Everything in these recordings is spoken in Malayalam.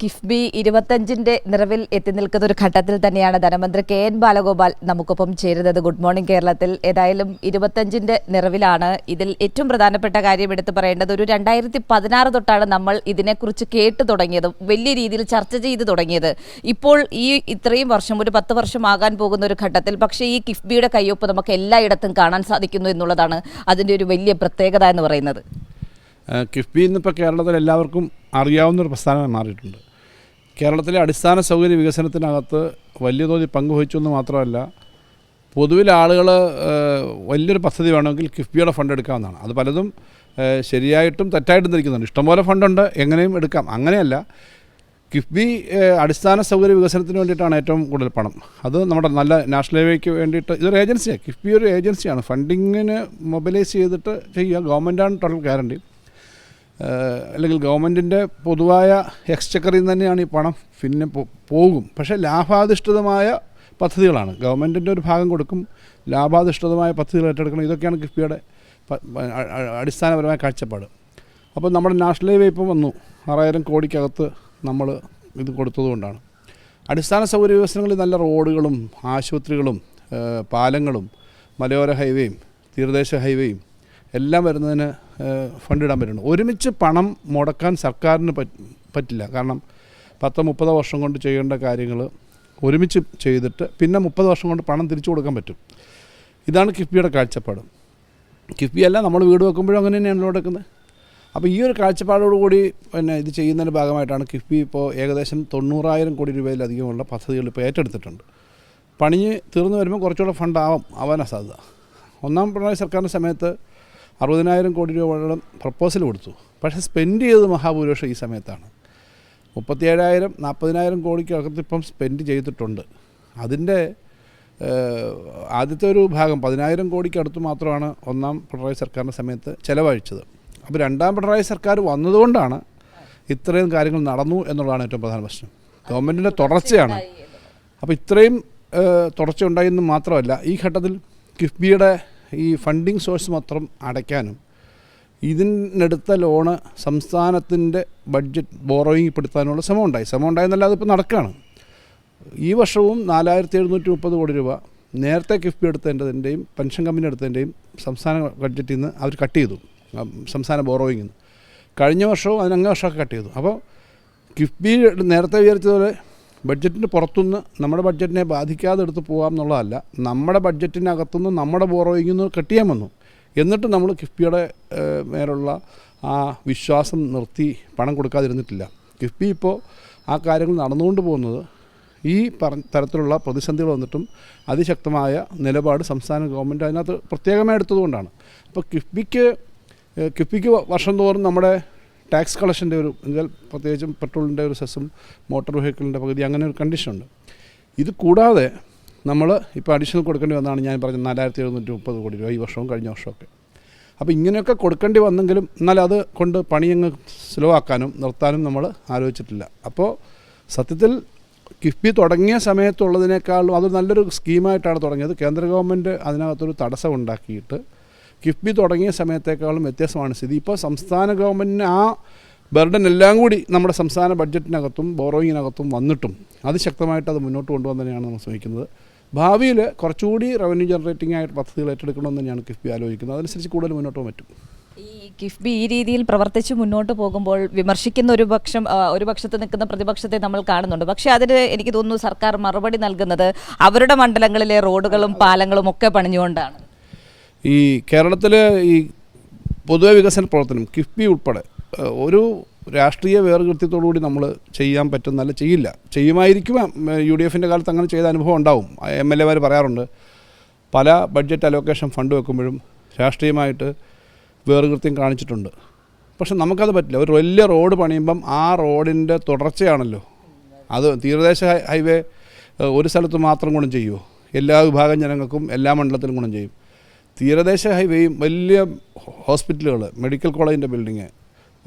കിഫ്ബി 25-ന്റെ നിറവിൽ എത്തി നിൽക്കുന്ന ഒരു ഘട്ടത്തിൽ തന്നെയാണ് ധനമന്ത്രി കെ.എൻ. ബാലഗോപാൽ നമുക്കൊപ്പം ചേരുന്നത്. ഗുഡ് മോർണിംഗ് കേരളത്തിൽ. ഏതായാലും 25-ന്റെ നിറവിലാണ്. ഇതിൽ ഏറ്റവും പ്രധാനപ്പെട്ട കാര്യം എടുത്തു പറയേണ്ടത്, ഒരു 2016 തൊട്ടാണ് നമ്മൾ ഇതിനെക്കുറിച്ച് കേട്ടു തുടങ്ങിയത്, വലിയ രീതിയിൽ ചർച്ച ചെയ്ത് തുടങ്ങിയത്. ഇപ്പോൾ ഈ ഇത്രയും വർഷം, ഒരു 10 വർഷം ആകാൻ പോകുന്ന ഒരു ഘട്ടത്തിൽ പക്ഷേ ഈ കിഫ്ബിയുടെ കയ്യൊപ്പ് നമുക്ക് എല്ലായിടത്തും കാണാൻ സാധിക്കുന്നു എന്നുള്ളതാണ് അതിൻ്റെ ഒരു വലിയ പ്രത്യേകത എന്ന് പറയുന്നത്. കിഫ്ബി ഇന്നിപ്പോൾ കേരളത്തിൽ എല്ലാവർക്കും അറിയാവുന്നൊരു പ്രസ്ഥാനമായി മാറിയിട്ടുണ്ട്. കേരളത്തിലെ അടിസ്ഥാന സൗകര്യ വികസനത്തിനകത്ത് വലിയ തോതിൽ പങ്കുവഹിച്ചു എന്ന് മാത്രമല്ല, പൊതുവിൽ ആളുകൾ വലിയൊരു പദ്ധതി വേണമെങ്കിൽ കിഫ്ബിയുടെ ഫണ്ട് എടുക്കാവുന്നതാണ്. അത് പലതും ശരിയായിട്ടും തെറ്റായിട്ടും തിരിക്കുന്നുണ്ട്. ഇഷ്ടംപോലെ ഫണ്ടുണ്ട്, എങ്ങനെയും എടുക്കാം. അങ്ങനെയല്ല, കിഫ്ബി അടിസ്ഥാന സൗകര്യ വികസനത്തിന് വേണ്ടിയിട്ടാണ് ഏറ്റവും കൂടുതൽ പണം. അത് നമ്മുടെ നല്ല നാഷണൽ ഹൈവേക്ക് വേണ്ടിയിട്ട്, ഇതൊരു ഏജൻസിയാണ്. കിഫ്ബി ഒരു ഏജൻസിയാണ്. ഫണ്ടിങ്ങിന് മൊബിലൈസ് ചെയ്തിട്ട് ചെയ്യുക. ഗവൺമെൻറ്റാണ് ടോട്ടൽ ഗ്യാരണ്ടി. അല്ലെങ്കിൽ ഗവൺമെൻറ്റിൻ്റെ പൊതുവായ എക്സ്ചക്കറിൽ നിന്ന് തന്നെയാണ് ഈ പണം പിന്നെ പോകും. പക്ഷേ ലാഭാധിഷ്ഠിതമായ പദ്ധതികളാണ്. ഗവൺമെൻറ്റിൻ്റെ ഒരു ഭാഗം കൊടുക്കും, ലാഭാധിഷ്ഠിതമായ പദ്ധതികൾ ഏറ്റെടുക്കണം. ഇതൊക്കെയാണ് കിഫ്ബിയുടെ അടിസ്ഥാനപരമായ കാഴ്ചപ്പാട്. അപ്പോൾ നമ്മുടെ നാഷണൽ ഹൈവേ ഇപ്പം വന്നു, 6000 കോടിക്കകത്ത് നമ്മൾ ഇത് കൊടുത്തതുകൊണ്ടാണ്. അടിസ്ഥാന സൗകര്യ വികസനങ്ങളിൽ നല്ല റോഡുകളും ആശുപത്രികളും പാലങ്ങളും മലയോര ഹൈവേയും തീരദേശ ഹൈവേയും എല്ലാം വരുന്നതിന് ഫണ്ടിടാൻ പറ്റുന്നു. ഒരുമിച്ച് പണം മുടക്കാൻ സർക്കാരിന് പറ്റില്ല. കാരണം 10-30 വർഷം കൊണ്ട് ചെയ്യേണ്ട കാര്യങ്ങൾ ഒരുമിച്ച് ചെയ്തിട്ട് പിന്നെ 30 വർഷം കൊണ്ട് പണം തിരിച്ചു കൊടുക്കാൻ പറ്റും. ഇതാണ് കിഫ്ബിയുടെ കാഴ്ചപ്പാട്. കിഫ്ബി അല്ല, നമ്മൾ വീട് വെക്കുമ്പോഴും അങ്ങനെ തന്നെയാണല്ലോ എടുക്കുന്നത്. അപ്പോൾ ഈ ഒരു കാഴ്ചപ്പാടോടുകൂടി പിന്നെ ഇത് ചെയ്യുന്നതിൻ്റെ ഭാഗമായിട്ടാണ് കിഫ്ബി ഇപ്പോൾ ഏകദേശം 90,000 കോടി രൂപയിലധികമുള്ള പദ്ധതികൾ ഇപ്പോൾ ഏറ്റെടുത്തിട്ടുണ്ട്. പണിഞ്ഞ് തീർന്നു വരുമ്പോൾ കുറച്ചുകൂടെ ഫണ്ട് ആവാനാണ് സാധ്യത. ഒന്നാം പിണറായി സർക്കാരിൻ്റെ സമയത്ത് 60,000 കോടി രൂപയോളം പ്രപ്പോസൽ കൊടുത്തു. പക്ഷേ സ്പെൻഡ് ചെയ്തത് മഹാഭൂരിപക്ഷം ഈ സമയത്താണ്. 37,000-40,000 കോടിക്കകത്ത് ഇപ്പം സ്പെൻഡ് ചെയ്തിട്ടുണ്ട്. അതിൻ്റെ ആദ്യത്തെ ഒരു ഭാഗം 10,000 കോടിക്കടുത്ത് മാത്രമാണ് ഒന്നാം പിണറായി സർക്കാരിൻ്റെ സമയത്ത് ചിലവഴിച്ചത്. അപ്പോൾ രണ്ടാം പിണറായി സർക്കാർ വന്നതുകൊണ്ടാണ് ഇത്രയും കാര്യങ്ങൾ നടന്നു എന്നുള്ളതാണ് ഏറ്റവും പ്രധാന പ്രശ്നം. ഗവൺമെൻറ്റിൻ്റെ തുടർച്ചയാണ്. അപ്പോൾ ഇത്രയും തുടർച്ച ഉണ്ടായെന്ന് മാത്രമല്ല, ഈ ഘട്ടത്തിൽ കിഫ്ബിയുടെ ഈ ഫണ്ടിങ് സോഴ്സ് മാത്രം അടയ്ക്കാനും ഇതിനെടുത്ത ലോണ് സംസ്ഥാനത്തിൻ്റെ ബഡ്ജറ്റ് ബോറോയിങ് പെടുത്താനുള്ള ശ്രമം ഉണ്ടായെന്നല്ല, അതിപ്പോൾ നടക്കുകയാണ്. ഈ വർഷവും 4,730 കോടി രൂപ നേരത്തെ കിഫ്ബി എടുത്തതിൻ്റെയും പെൻഷൻ കമ്പനി എടുത്തതിൻ്റെയും സംസ്ഥാന ബഡ്ജറ്റിൽ നിന്ന് അവർ കട്ട് ചെയ്തു, സംസ്ഥാന ബോറോയിങ്ങിൽ നിന്ന്. കഴിഞ്ഞ വർഷവും അതിനങ്ങേ വർഷമൊക്കെ കട്ട് ചെയ്തു. അപ്പോൾ കിഫ്ബി നേരത്തെ വിചാരിച്ചതുപോലെ ബഡ്ജറ്റിന് പുറത്തുനിന്ന് നമ്മുടെ ബഡ്ജറ്റിനെ ബാധിക്കാതെ എടുത്ത് പോകാം എന്നുള്ളതല്ല, നമ്മുടെ ബഡ്ജറ്റിനകത്തുനിന്ന് നമ്മുടെ ബോറോയിങ്ങിൽ നിന്ന് കട്ട് ചെയ്യാൻ വന്നു. എന്നിട്ട് നമ്മൾ കിഫ്ബിയുടെ മേലുള്ള ആ വിശ്വാസം നിർത്തി പണം കൊടുക്കാതിരുന്നിട്ടില്ല. കിഫ്ബി ഇപ്പോൾ ആ കാര്യങ്ങൾ നടന്നുകൊണ്ട് പോകുന്നത് ഈ തരത്തിലുള്ള പ്രതിസന്ധികൾ വന്നിട്ടും അതിശക്തമായ നിലപാട് സംസ്ഥാന ഗവൺമെൻറ് അതിനകത്ത് പ്രത്യേകമായി എടുത്തതുകൊണ്ടാണ്. അപ്പോൾ കിഫ്ബിക്ക് വർഷം തോറും നമ്മുടെ ടാക്സ് കളക്ഷൻ്റെ ഒരു, എന്നുവെച്ചാൽ പ്രത്യേകിച്ചും പെട്രോളിൻ്റെ ഒരു സെസ്സും മോട്ടോർ വെഹിക്കിളിൻ്റെ പകുതി, അങ്ങനെ ഒരു കണ്ടീഷനുണ്ട്. ഇത് കൂടാതെ നമ്മൾ ഇപ്പോൾ അഡീഷണൽ കൊടുക്കേണ്ടി വന്നതാണ് ഞാൻ പറഞ്ഞത് 4,730 കോടി രൂപ ഈ വർഷവും കഴിഞ്ഞ വർഷമൊക്കെ. അപ്പോൾ ഇങ്ങനെയൊക്കെ കൊടുക്കേണ്ടി വന്നെങ്കിലും എന്നാൽ അത് കൊണ്ട് പണിയങ്ങ് സ്ലോ ആക്കാനും നിർത്താനും നമ്മൾ ആലോചിച്ചിട്ടില്ല. അപ്പോൾ സത്യത്തിൽ കിഫ്ബി തുടങ്ങിയ സമയത്തുള്ളതിനേക്കാളും അത് നല്ലൊരു സ്കീമായിട്ടാണ് തുടങ്ങിയത്. കേന്ദ്ര ഗവൺമെൻറ് അതിനകത്തൊരു തടസ്സം ഉണ്ടാക്കിയിട്ട് കിഫ്ബി തുടങ്ങിയ സമയത്തേക്കാളും വ്യത്യാസമാണ് സ്ഥിതി. ഇപ്പോൾ സംസ്ഥാന ഗവൺമെൻറ്റിന് ആ ബർഡൻ എല്ലാം കൂടി നമ്മുടെ സംസ്ഥാന ബഡ്ജറ്റിനകത്തും ബോറോയിങ്ങിനകത്തും വന്നിട്ടും അതിശക്തമായിട്ട് അത് മുന്നോട്ട് കൊണ്ടുപോകാൻ തന്നെയാണ് നമ്മൾ ശ്രമിക്കുന്നത്. ഭാവിയിൽ കുറച്ചുകൂടി റവന്യൂ ജനറേറ്റിംഗ് ആയിട്ട് പദ്ധതികൾ ഏറ്റെടുക്കണമെന്ന് തന്നെയാണ് കിഫ്ബി ആലോചിക്കുന്നത്. അതനുസരിച്ച് കൂടുതൽ മുന്നോട്ട് പോകാൻ പറ്റും. ഈ കിഫ്ബി ഈ രീതിയിൽ പ്രവർത്തിച്ച് മുന്നോട്ട് പോകുമ്പോൾ വിമർശിക്കുന്ന ഒരു പക്ഷത്ത് നിൽക്കുന്ന പ്രതിപക്ഷത്തെ നമ്മൾ കാണുന്നുണ്ട്. പക്ഷേ അതിന് എനിക്ക് തോന്നുന്നു സർക്കാർ മറുപടി നൽകുന്നത് അവരുടെ മണ്ഡലങ്ങളിലെ റോഡുകളും പാലങ്ങളും ഒക്കെ പണിഞ്ഞുകൊണ്ടാണ്. ഈ കേരളത്തിൽ ഈ പൊതുവെ വികസന പ്രവർത്തനം കിഫ്ബി ഉൾപ്പെടെ ഒരു രാഷ്ട്രീയ വേർകൃത്യത്തോടുകൂടി നമ്മൾ ചെയ്യാൻ പറ്റുന്നല്ല, ചെയ്യില്ല. ചെയ്യുമായിരിക്കും. UDFൻ്റെ കാലത്ത് അങ്ങനെ ചെയ്ത അനുഭവം ഉണ്ടാവും. MLA പറയാറുണ്ട്, പല ബഡ്ജറ്റ് അലോക്കേഷൻ ഫണ്ട് വെക്കുമ്പോഴും രാഷ്ട്രീയമായിട്ട് വേർകൃത്യം കാണിച്ചിട്ടുണ്ട്. പക്ഷെ നമുക്കത് പറ്റില്ല. ഒരു വലിയ റോഡ് പണിയുമ്പം ആ റോഡിൻ്റെ തുടർച്ചയാണല്ലോ അത്. തീരദേശ ഹൈവേ ഒരു സ്ഥലത്ത് മാത്രം ഗുണം ചെയ്യുമോ? എല്ലാ വിഭാഗം ജനങ്ങൾക്കും എല്ലാ മണ്ഡലത്തിലും ഗുണം ചെയ്യും. തീരദേശ ഹൈവേയും വലിയ ഹോസ്പിറ്റലുകൾ, മെഡിക്കൽ കോളേജിൻ്റെ ബിൽഡിങ്,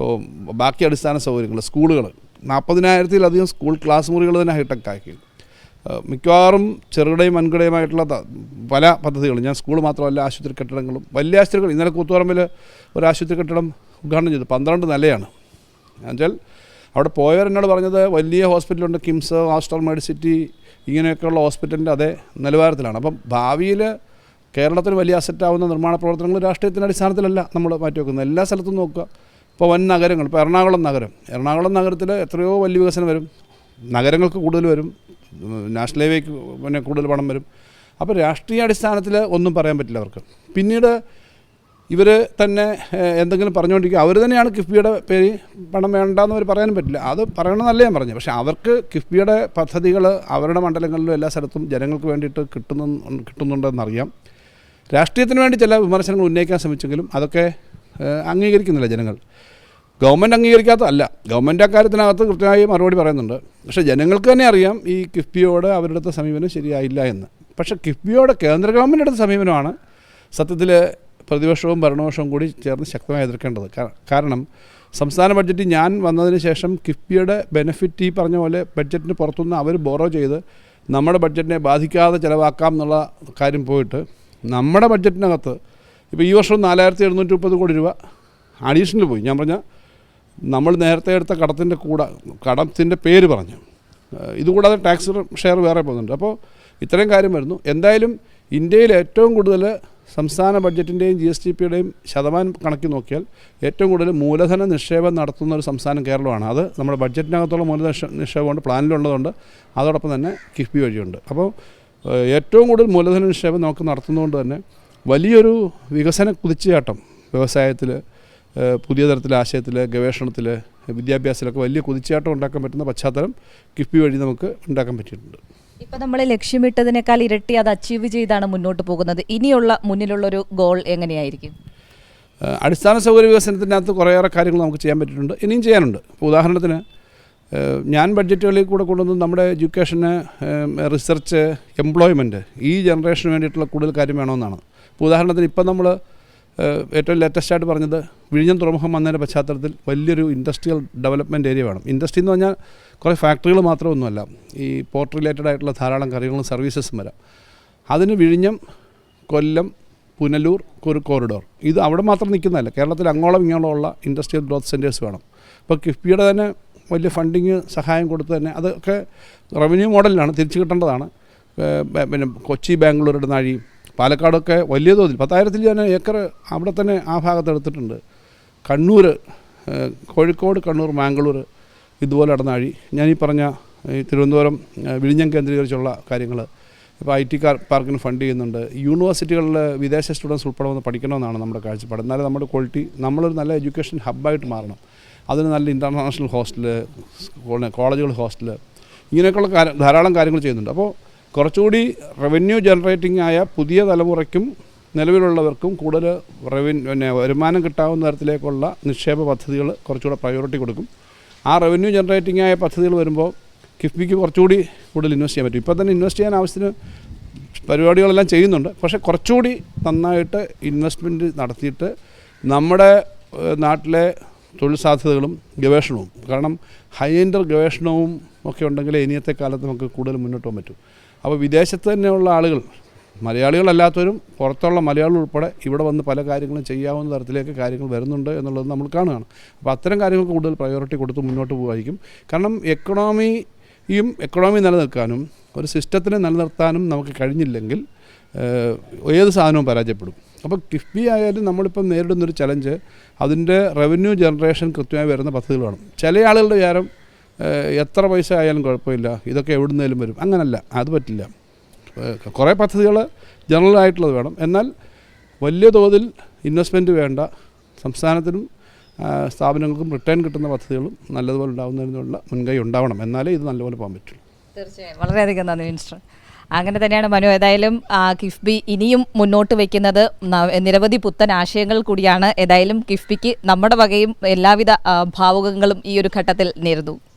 ബാക്കി അടിസ്ഥാന സൗകര്യങ്ങൾ, സ്കൂളുകൾ, 40,000-ലധികം സ്കൂൾ ക്ലാസ് മുറികൾ തന്നെ ഹൈടെക് ആക്കി. മിക്കവാറും ചെറുകിടയും വൻകിടയുമായിട്ടുള്ള പല പദ്ധതികളും, ഞാൻ സ്കൂൾ മാത്രമല്ല ആശുപത്രി കെട്ടിടങ്ങളും, വലിയ ആശുപത്രികൾ. ഇന്നലെ കൂത്തുപറമ്പിൽ ഒരു ആശുപത്രി കെട്ടിടം ഉദ്ഘാടനം ചെയ്തു, 12 നിലയാണ്. എന്നുവെച്ചാൽ അവിടെ പോയവരെന്നോട് പറഞ്ഞത് വലിയ ഹോസ്പിറ്റലുണ്ട്, കിംസ്, ആസ്റ്റർ മെഡിസിറ്റി, ഇങ്ങനെയൊക്കെയുള്ള ഹോസ്പിറ്റലിൻ്റെ അതേ നിലവാരത്തിലാണ്. അപ്പം ഭാവിയിൽ കേരളത്തിന് വലിയ അസറ്റാവുന്ന നിർമ്മാണ പ്രവർത്തനങ്ങൾ രാഷ്ട്രീയത്തിൻ്റെ അടിസ്ഥാനത്തിലല്ല നമ്മൾ മാറ്റിവെക്കുന്നത്. എല്ലാ സ്ഥലത്തും നോക്കുക. ഇപ്പോൾ വൻ നഗരങ്ങൾ, ഇപ്പോൾ എറണാകുളം നഗരത്തിൽ എത്രയോ വലിയ വികസനം വരും, നഗരങ്ങൾക്ക് കൂടുതൽ വരും, നാഷണൽ ഹൈവേക്ക് പിന്നെ കൂടുതൽ പണം വരും. അപ്പോൾ രാഷ്ട്രീയ അടിസ്ഥാനത്തിൽ ഒന്നും പറയാൻ പറ്റില്ല അവർക്ക്. പിന്നീട് ഇവർ തന്നെ എന്തെങ്കിലും പറഞ്ഞുകൊണ്ടിരിക്കുക. അവർ തന്നെയാണ് കിഫ്ബിയുടെ പേര് പണം വേണ്ടെന്ന് അവർ പറയാനും പറ്റില്ല. അത് പറയണമെന്നല്ല ഞാൻ പറഞ്ഞു. പക്ഷേ അവർക്ക് കിഫ്ബിയുടെ പദ്ധതികൾ അവരുടെ മണ്ഡലങ്ങളിലും എല്ലാ സ്ഥലത്തും ജനങ്ങൾക്ക് വേണ്ടിയിട്ട് കിട്ടുന്നുണ്ടെന്നറിയാം. രാഷ്ട്രീയത്തിന് വേണ്ടി ചില വിമർശനങ്ങൾ ഉന്നയിക്കാൻ ശ്രമിച്ചെങ്കിലും അതൊക്കെ അംഗീകരിക്കുന്നില്ല ജനങ്ങൾ. ഗവൺമെൻറ് അംഗീകരിക്കാത്തതല്ല, ഗവൺമെൻറ് അക്കാര്യത്തിനകത്ത് കൃത്യമായി മറുപടി പറയുന്നുണ്ട്. പക്ഷേ ജനങ്ങൾക്ക് തന്നെ അറിയാം ഈ കിഫ്ബിയോട് അവരുടെ അടുത്ത സമീപനം ശരിയായില്ല എന്ന്. പക്ഷേ കിഫ്ബിയോട് കേന്ദ്ര ഗവൺമെൻറ് അടുത്ത സമീപനമാണ് സത്യത്തിൽ പ്രതിപക്ഷവും ഭരണപക്ഷവും കൂടി ചേർന്ന് ശക്തമായി എതിർക്കേണ്ടത്. കാരണം സംസ്ഥാന ബഡ്ജറ്റ് ഞാൻ വന്നതിന് ശേഷം കിഫ്ബിയുടെ ബെനിഫിറ്റ് ഈ പറഞ്ഞ പോലെ ബഡ്ജറ്റിന് പുറത്തുനിന്ന് അവർ ബോറോ ചെയ്ത് നമ്മുടെ ബഡ്ജറ്റിനെ ബാധിക്കാതെ ചിലവാക്കാം എന്നുള്ള കാര്യം പോയിട്ട് നമ്മുടെ ബഡ്ജറ്റിനകത്ത് ഇപ്പോൾ ഈ വർഷം 4730 കോടി രൂപ അഡീഷണൽ പോയി. ഞാൻ പറഞ്ഞ നമ്മൾ നേരത്തെ എടുത്ത കടത്തിൻ്റെ പേര് പറഞ്ഞു, ഇതുകൂടാതെ ടാക്സ് ഷെയർ വേറെ പോകുന്നുണ്ട്. അപ്പോൾ ഇത്രയും കാര്യം വരുന്നു. എന്തായാലും ഇന്ത്യയിൽ ഏറ്റവും കൂടുതൽ സംസ്ഥാന ബഡ്ജറ്റിൻ്റെയും GSDPയുടെയും ശതമാനം കണക്കി നോക്കിയാൽ ഏറ്റവും കൂടുതൽ മൂലധന നിക്ഷേപം നടത്തുന്ന ഒരു സംസ്ഥാനം കേരളമാണ്. അത് നമ്മുടെ ബഡ്ജറ്റിനകത്തുള്ള മൂലധന നിക്ഷേപമുണ്ട്, പ്ലാനിലുള്ളതുകൊണ്ട്, അതോടൊപ്പം തന്നെ കിഫ്ബി വഴിയുണ്ട്. അപ്പോൾ ഏറ്റവും കൂടുതൽ മൂലധന നിക്ഷേപം നമുക്ക് നടത്തുന്നതുകൊണ്ട് തന്നെ വലിയൊരു വികസന കുതിച്ചുചാട്ടം വ്യവസായത്തിൽ, പുതിയ തരത്തിലെ ആശയത്തിൽ, ഗവേഷണത്തിൽ, വിദ്യാഭ്യാസത്തിലൊക്കെ വലിയ കുതിച്ചുചാട്ടം ഉണ്ടാക്കാൻ പറ്റുന്ന പശ്ചാത്തലം കിഫ്ബി വഴി നമുക്ക് ഉണ്ടാക്കാൻ പറ്റിയിട്ടുണ്ട്. ഇപ്പം നമ്മൾ ലക്ഷ്യമിട്ടതിനേക്കാൾ ഇരട്ടി അത് അച്ചീവ് ചെയ്താണ് മുന്നോട്ട് പോകുന്നത്. ഇനിയുള്ള മുന്നിലുള്ളൊരു ഗോൾ എങ്ങനെയായിരിക്കും? അടിസ്ഥാന സൗകര്യ വികസനത്തിനകത്ത് കുറേയേറെ കാര്യങ്ങൾ നമുക്ക് ചെയ്യാൻ പറ്റിയിട്ടുണ്ട്, ഇനിയും ചെയ്യാനുണ്ട്. ഇപ്പോൾ ഉദാഹരണത്തിന് ഞാൻ ബഡ്ജറ്റുകളിൽ കൂടെ കൊണ്ടുവന്ന് നമ്മുടെ എഡ്യൂക്കേഷന്, റിസർച്ച്, എംപ്ലോയ്മെൻറ്റ്, ഈ ജനറേഷന് വേണ്ടിയിട്ടുള്ള കൂടുതൽ കാര്യം വേണമെന്നാണ്. ഇപ്പോൾ ഉദാഹരണത്തിന് ഇപ്പം നമ്മൾ ഏറ്റവും ലേറ്റസ്റ്റായിട്ട് പറഞ്ഞത് വിഴിഞ്ഞം തുറമുഖം വന്നതിൻ്റെ പശ്ചാത്തലത്തിൽ വലിയൊരു ഇൻഡസ്ട്രിയൽ ഡെവലപ്മെൻറ്റ് ഏരിയ വേണം. ഇൻഡസ്ട്രി എന്ന് പറഞ്ഞാൽ കുറേ ഫാക്ടറികൾ മാത്രമൊന്നുമല്ല, ഈ പോർട്ട് റിലേറ്റഡ് ആയിട്ടുള്ള ധാരാളം കാര്യങ്ങളും സർവീസസും വരാം. അതിന് വിഴിഞ്ഞം, കൊല്ലം, പുനലൂർ ഒരു കോറിഡോർ, ഇത് അവിടെ മാത്രം നിൽക്കുന്നതല്ല, കേരളത്തിൽ അങ്ങോളം ഇങ്ങോളമുള്ള ഇൻഡസ്ട്രിയൽ ഗ്രോത്ത് സെൻറ്റേഴ്സ് വേണം. ഇപ്പോൾ കിഫ്ബിയുടെ തന്നെ വലിയ ഫണ്ടിങ് സഹായം കൊടുത്ത് തന്നെ അതൊക്കെ റവന്യൂ മോഡലിലാണ്, തിരിച്ചു കിട്ടേണ്ടതാണ്. പിന്നെ കൊച്ചി, ബാംഗ്ലൂർ, ഇടനാഴി, പാലക്കാടൊക്കെ വലിയ തോതിൽ 10,000 ഏക്കർ അവിടെ തന്നെ ആ ഭാഗത്ത് എടുത്തിട്ടുണ്ട്. കണ്ണൂർ, കോഴിക്കോട്, കണ്ണൂർ, മാംഗ്ലൂർ, ഇതുപോലെ ഇടനാഴി. ഞാനീ പറഞ്ഞ ഈ തിരുവനന്തപുരം, വിഴിഞ്ഞം കേന്ദ്രീകരിച്ചുള്ള കാര്യങ്ങൾ. ഇപ്പോൾ IT പാർക്കിന് ഫണ്ട് ചെയ്യുന്നുണ്ട്. യൂണിവേഴ്സിറ്റികളിൽ വിദേശ സ്റ്റുഡൻസ് ഉൾപ്പെടെ വന്ന് പഠിക്കണമെന്നാണ് നമ്മുടെ കാഴ്ചപ്പാട്. എന്നാലും നമ്മുടെ ക്വാളിറ്റി, നമ്മളൊരു നല്ല എഡ്യൂക്കേഷൻ ഹബ്ബായിട്ട് മാറണം. അതിന് നല്ല ഇൻ്റർനാഷണൽ ഹോസ്റ്റൽ, കോളേജുകൾ ഹോസ്റ്റൽ, ഇങ്ങനെയൊക്കെയുള്ള ധാരാളം കാര്യങ്ങൾ ചെയ്യുന്നുണ്ട്. അപ്പോൾ കുറച്ചുകൂടി റവന്യൂ ജനറേറ്റിംഗ് ആയ പുതിയ തലമുറയ്ക്കും നിലവിലുള്ളവർക്കും കൂടുതൽ വരുമാനം കിട്ടാവുന്ന തരത്തിലേക്കുള്ള നിക്ഷേപ പദ്ധതികൾ കുറച്ചുകൂടെ പ്രയോറിറ്റി കൊടുക്കും. ആ റവന്യൂ ജനറേറ്റിംഗ് ആയ പദ്ധതികൾ വരുമ്പോൾ കിഫ്ബിക്ക് കുറച്ചുകൂടി കൂടുതൽ ഇൻവെസ്റ്റ് ചെയ്യാൻ പറ്റും. ഇപ്പോൾ തന്നെ ഇൻവെസ്റ്റ് ചെയ്യാൻ ആവശ്യത്തിന് പരിപാടികളെല്ലാം ചെയ്യുന്നുണ്ട്. പക്ഷേ കുറച്ചുകൂടി നന്നായിട്ട് ഇൻവെസ്റ്റ്മെൻറ്റ് നടത്തിയിട്ട് നമ്മുടെ നാട്ടിലെ തൊഴിൽ സാധ്യതകളും ഗവേഷണവും, കാരണം ഹൈ എൻഡ് ഗവേഷണവും ഒക്കെ ഉണ്ടെങ്കിലേ ഇനിയത്തെ കാലത്ത് നമുക്ക് കൂടുതൽ മുന്നോട്ട് പോകാൻ പറ്റും. അപ്പോൾ വിദേശത്ത് തന്നെയുള്ള ആളുകൾ, മലയാളികളല്ലാത്തവരും പുറത്തുള്ള മലയാളികൾ ഉൾപ്പെടെ ഇവിടെ വന്ന് പല കാര്യങ്ങളും ചെയ്യാവുന്ന തരത്തിലേക്ക് കാര്യങ്ങൾ വരുന്നുണ്ട് എന്നുള്ളത് നമ്മൾ കാണുകയാണ്. അപ്പോൾ അത്തരം കാര്യങ്ങൾക്ക് കൂടുതൽ പ്രയോറിറ്റി കൊടുത്ത് മുന്നോട്ട് പോകുമായിരിക്കും. കാരണം എക്കണോമി നിലനിൽക്കാനും ഒരു സിസ്റ്റത്തിനെ നിലനിർത്താനും നമുക്ക് കഴിഞ്ഞില്ലെങ്കിൽ ഏത് സാധനവും പരാജയപ്പെടും. അപ്പോൾ കിഫ്ബി ആയാലും നമ്മളിപ്പം നേരിടുന്നൊരു ചലഞ്ച് അതിൻ്റെ റവന്യൂ ജനറേഷൻ കൃത്യമായി വരുന്ന പദ്ധതികൾ വേണം. ചില ആളുകളുടെ വിചാരം എത്ര പൈസ ആയാലും കുഴപ്പമില്ല, ഇതൊക്കെ എവിടുന്നേലും വരും. അങ്ങനല്ല, അത് പറ്റില്ല. കുറേ പദ്ധതികൾ ജനറലായിട്ടുള്ളത് വേണം, എന്നാൽ വലിയ തോതിൽ ഇൻവെസ്റ്റ്മെൻറ്റ് വേണ്ട, സംസ്ഥാനത്തിനും സ്ഥാപനങ്ങൾക്കും റിട്ടേൺ കിട്ടുന്ന പദ്ധതികളും നല്ലതുപോലെ ഉണ്ടാകുന്നതിനുള്ള മുൻകൈ ഉണ്ടാവണം. എന്നാലേ ഇത് നല്ലപോലെ പോകാൻ പറ്റുള്ളൂ. തീർച്ചയായും വളരെയധികം നന്ദി മിനിസ്റ്റർ. അങ്ങനെ തന്നെയാണ് മനു. ഏതായാലും കിഫ്ബി ഇനിയും മുന്നോട്ട് വയ്ക്കുന്നത് നിരവധി പുത്തൻ ആശയങ്ങൾ കൂടിയാണ്. ഏതായാലും കിഫ്ബിക്ക് നമ്മുടെ വകയും എല്ലാവിധ ഭാവുകങ്ങളും ഈ ഒരു ഘട്ടത്തിൽ നേരുന്നു.